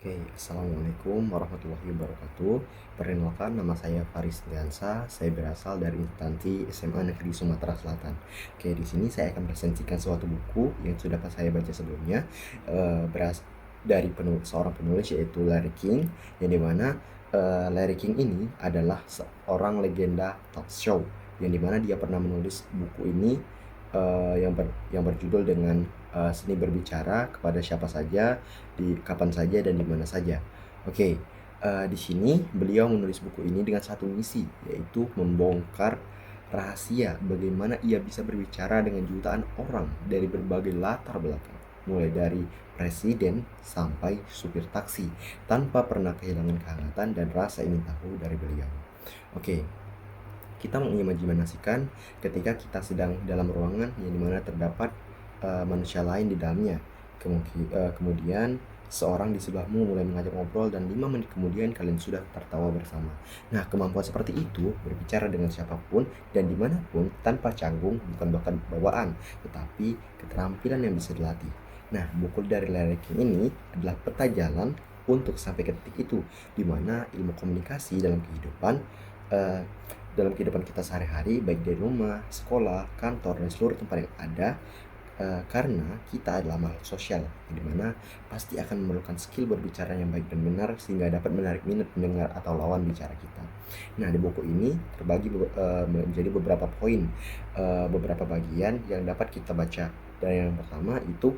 Oke, Assalamualaikum warahmatullahi wabarakatuh. Perkenalkan, nama saya Faris Diansa. Saya berasal dari instansi SMA Negeri Sumatera Selatan. Oke, di sini saya akan resensikan suatu buku yang sudah saya baca sebelumnya. Dari seorang penulis yaitu Larry King, yang dimana Larry King ini adalah seorang legenda talk show, yang dimana dia pernah menulis buku ini yang berjudul dengan Seni Berbicara Kepada Siapa Saja, di kapan saja dan di mana saja. Oke, di sini beliau menulis buku ini dengan satu misi, yaitu membongkar rahasia bagaimana ia bisa berbicara dengan jutaan orang dari berbagai latar belakang, mulai dari presiden sampai supir taksi, tanpa pernah kehilangan kehangatan dan rasa ingin tahu dari beliau. Oke, kita mengimajinasikan ketika kita sedang dalam ruangan yang dimana terdapat manusia lain di dalamnya. Kemudian seorang di sebelahmu mulai mengajak ngobrol dan 5 menit kemudian kalian sudah tertawa bersama. Nah, kemampuan seperti itu berbicara dengan siapapun dan dimanapun tanpa canggung bukan bahkan bawaan, tetapi keterampilan yang bisa dilatih. Nah, buku dari Larry King ini adalah peta jalan untuk sampai ke titik itu, di mana ilmu komunikasi eh, dalam kehidupan kita sehari-hari, baik dari rumah, sekolah, kantor, dan seluruh tempat yang ada, karena kita adalah makhluk sosial, di mana pasti akan memerlukan skill berbicara yang baik dan benar sehingga dapat menarik minat pendengar atau lawan bicara kita. Nah, di buku ini terbagi menjadi beberapa poin, beberapa bagian yang dapat kita baca. Dan yang pertama itu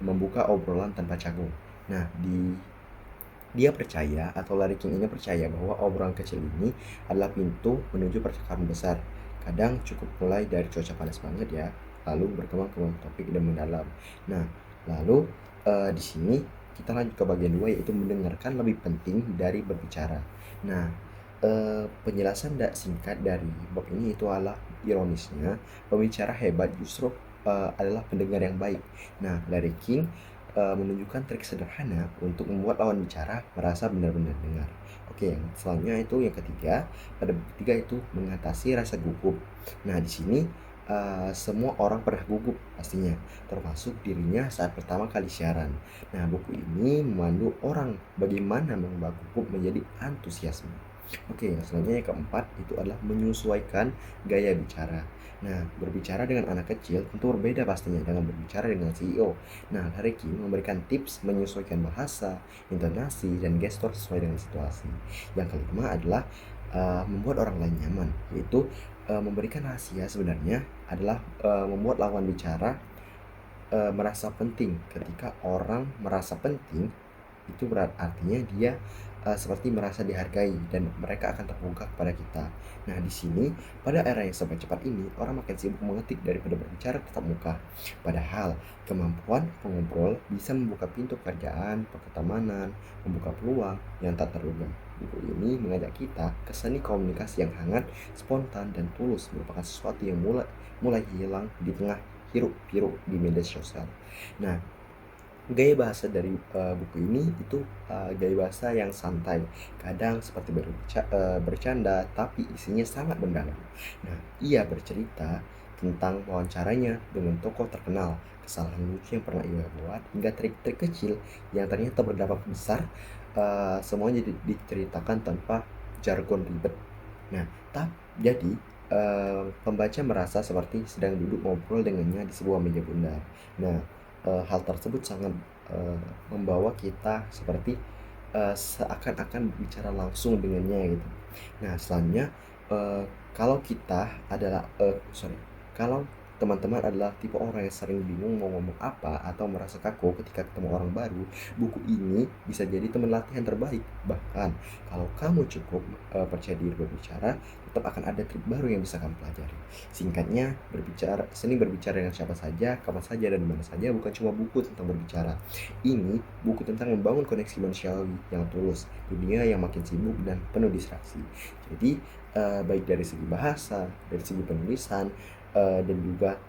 membuka obrolan tanpa canggung. Nah, dia percaya, atau Larry King ini percaya, bahwa obrolan kecil ini adalah pintu menuju percakapan besar. Kadang cukup mulai dari cuaca panas banget ya, lalu berkembang ke topik dan mendalam. Nah, lalu di sini kita lanjut ke bagian 2, yaitu mendengarkan lebih penting dari berbicara. Nah, penjelasan singkat dari bab ini itu adalah, ironisnya, pembicara hebat justru adalah pendengar yang baik. Nah, Larry King menunjukkan trik sederhana untuk membuat lawan bicara merasa benar-benar dengar. Oke, yang selanjutnya itu yang ketiga. Pada bab ketiga itu mengatasi rasa gugup. Nah, di sini semua orang pernah gugup pastinya, termasuk dirinya saat pertama kali siaran. Nah, buku ini memandu orang bagaimana mengubah gugup menjadi antusiasme. Oke, yang selanjutnya yang keempat itu adalah menyesuaikan gaya bicara. Nah, berbicara dengan anak kecil tentu berbeda pastinya dengan berbicara dengan CEO. Nah, Larry King memberikan tips menyesuaikan bahasa, intonasi, dan gestur sesuai dengan situasi. Yang kelima adalah membuat orang lain nyaman, yaitu memberikan rahasia sebenarnya adalah membuat lawan bicara merasa penting. Ketika orang merasa penting, itu artinya dia seperti merasa dihargai dan mereka akan terbuka kepada kita. Nah, di sini pada era yang serba cepat ini, orang makin sibuk mengetik daripada berbicara tatap muka. Padahal kemampuan pengobrol bisa membuka pintu pekerjaan, pertemanan, membuka peluang yang tak terduga. Buku ini mengajak kita ke seni komunikasi yang hangat, spontan, dan tulus, merupakan sesuatu yang mulai hilang di tengah hiruk-pikuk di media sosial. Nah, gaya bahasa dari buku ini itu gaya bahasa yang santai, kadang seperti bercanda, tapi isinya sangat mendalam. Nah, ia bercerita tentang wawancaranya dengan tokoh terkenal, kesalahan lucu yang pernah ia buat, hingga trik-trik kecil yang ternyata berdampak besar. Semuanya diceritakan tanpa jargon ribet. Nah, jadi pembaca merasa seperti sedang duduk ngobrol dengannya di sebuah meja bundar. Nah, hal tersebut sangat membawa kita seperti seakan-akan bicara langsung dengannya gitu. Nah, selanjutnya, eh, kalau kita adalah kalau teman-teman adalah tipe orang yang sering bingung mau ngomong apa atau merasa kaku ketika ketemu orang baru, buku ini bisa jadi teman latihan terbaik. Bahkan kalau kamu cukup percaya diri berbicara, tetap akan ada trik baru yang bisa kamu pelajari. Singkatnya, seni berbicara dengan siapa saja, kapan saja, dan di mana saja bukan cuma buku tentang berbicara. Ini buku tentang membangun koneksi manusiawi yang tulus, dunia yang makin sibuk dan penuh distraksi. Jadi, baik dari segi bahasa, dari segi penulisan, dan juga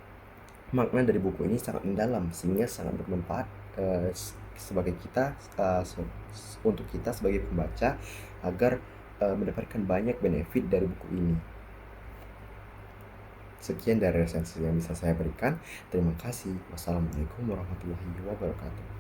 makna dari buku ini sangat mendalam, sehingga sangat bermanfaat sebagai kita, untuk kita sebagai pembaca, agar mendapatkan banyak benefit dari buku ini. Sekian dari resensi yang bisa saya berikan. Terima kasih. Wassalamualaikum warahmatullahi wabarakatuh.